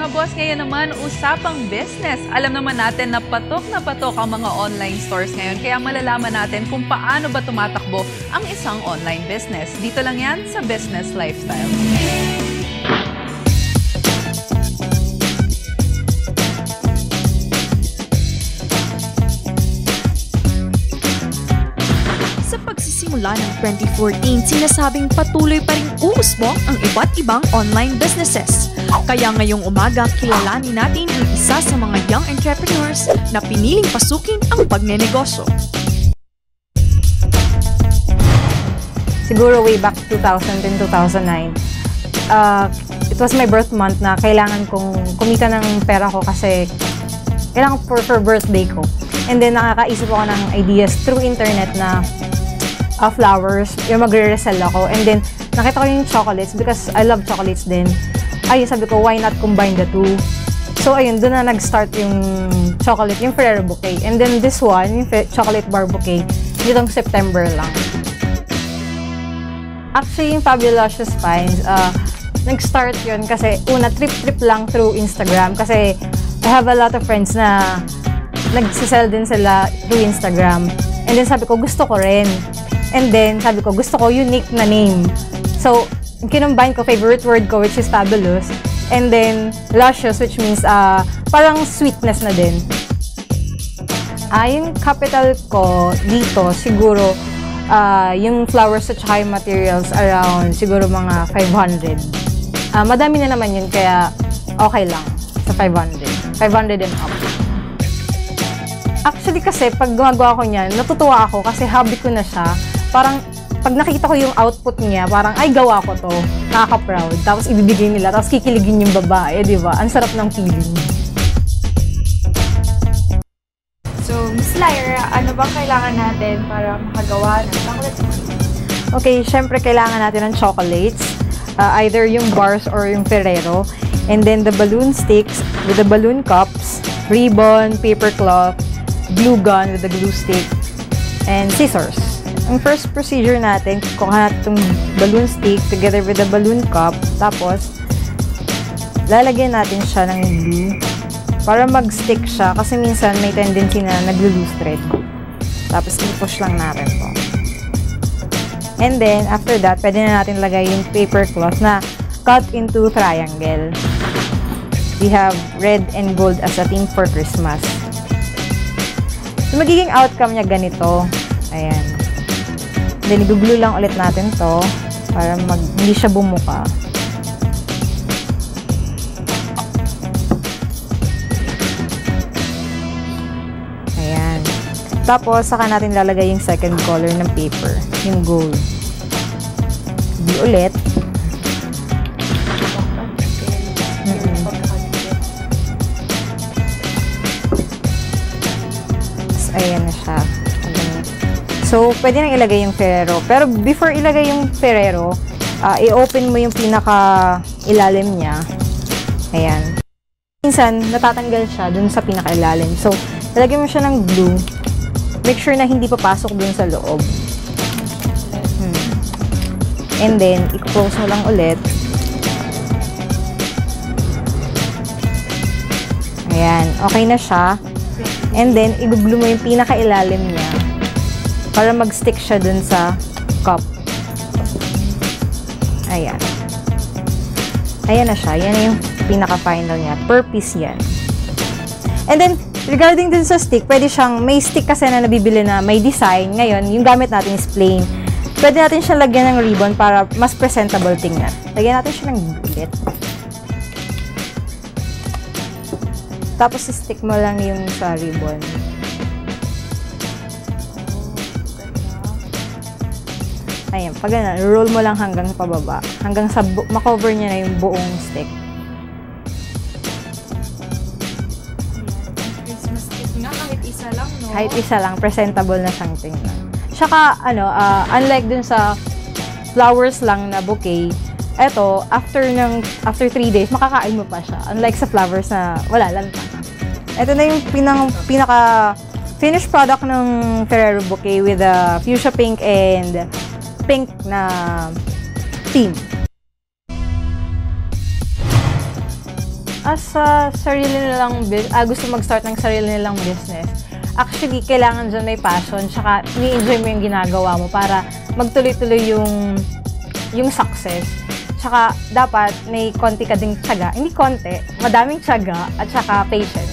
Mga boss, ngayon naman, usapang business. Alam naman natin na patok ang mga online stores ngayon. Kaya malalaman natin kung paano ba tumatakbo ang isang online business. Dito lang yan sa Business Lifestyle. Simula ng 2014, sinasabing patuloy pa rin uusbong ang iba't ibang online businesses. Kaya ngayong umaga, kilalanin natin ang isa sa mga young entrepreneurs na piniling pasukin ang pagnenegosyo. Siguro way back 2010-2009, it was my birth month na kailangan kong kumita ng pera ko kasi kailangan for birthday ko. And then nakakaisip ako ng ideas through internet na flowers, yung magre-resell ako. And then, nakita ko yung chocolates because I love chocolates din. Ayun, sabi ko, why not combine the two? So, ayun, doon na nag-start yung chocolate, yung Ferrero Bouquet. And then this one, yung chocolate bar bouquet, nitong September lang. Actually, yung Fabulous Finds, nag-start yun kasi una, trip lang through Instagram kasi I have a lot of friends na nagsisell din sila through Instagram. And then sabi ko, gusto ko rin. And then, sabi ko, gusto ko unique na name. So, kinumbine ko, favorite word ko, which is fabulous. And then, luscious, which means parang sweetness na din. Yung capital ko dito, siguro, yung flowers at saka yung materials around siguro mga 500. Madami na naman yun, kaya okay lang sa 500. 500 and up. Actually kasi, pag gumagawa ko niyan, natutuwa ako kasi hobby ko na siya. Parang, pag nakita ko yung output niya, parang, ay, gawa ko to. Nakaka-proud. Tapos, ibibigay nila. Tapos, kikiligin yung babae, di ba? Ang sarap ng feeling. So, Miss Lyra, ano bang kailangan natin para makagawa ng chocolates? Okay, syempre, kailangan natin ng chocolates. Either yung bars or yung Ferrero. And then, the balloon sticks with the balloon cups, ribbon, paper cloth, glue gun with the glue stick, and scissors. Ang first procedure natin, kukuha natin itong balloon stick together with the balloon cup. Tapos, lalagyan natin siya ng glue para mag-stick siya kasi minsan may tendency na nag-loose thread. Tapos, i-push lang natin to. And then, after that, pwede na natin lagay yung paper cloth na cut into triangle. We have red and gold as a theme for Christmas. So, magiging outcome niya ganito. Ayan. Then, i-glue lang ulit natin to para hindi siya bumuka. Ayan. Tapos, saka natin lalagay yung second color ng paper, yung gold. Glue ulit. Ayan na siya. So, pwede nang ilagay yung Ferrero. Pero before ilagay yung Ferrero, i-open mo yung pinaka-ilalim niya. Ayan. Minsan, natatanggal siya dun sa pinaka-ilalim. So, ilagay mo siya ng glue. Make sure na hindi papasok dun sa loob. And then, i-close mo lang ulit. Ayan. Okay na siya. And then, i-glue mo yung pinaka-ilalim niya para mag-stick siya dun sa cup. Ayan. Ayan na siya. Yan na yung pinaka-final niya. Per piece yan. And then, regarding dun sa stick, pwede siyang, may stick kasi na nabibili na may design. Ngayon, yung gamit natin is plain. Pwede natin siyang lagyan ng ribbon para mas presentable tingnan. Lagyan natin siya ng ulit. Tapos, stick mo lang yung sa ribbon. Ayan, pag gano'n, roll mo lang hanggang pababa. Hanggang sa makover niya na yung buong stick. Christmas stick nga, kahit isa lang, no? Kahit isa lang, presentable na siyang tingnan. Tsaka, unlike dun sa flowers lang na bouquet, eto, after 3 days, makakain mo pa siya. Unlike sa flowers na wala lang. Ito na yung pinaka finished product ng Ferrero Bouquet with a fuchsia pink and pink na theme. Sa sarili nilang gusto mag-start ng sarili nilang business, actually, kailangan dyan may passion, tsaka ni-enjoy mo yung ginagawa mo para magtuloy-tuloy yung success. Tsaka, dapat may konti ka ding tiyaga. Hindi konti, madaming tiyaga at tsaka patience.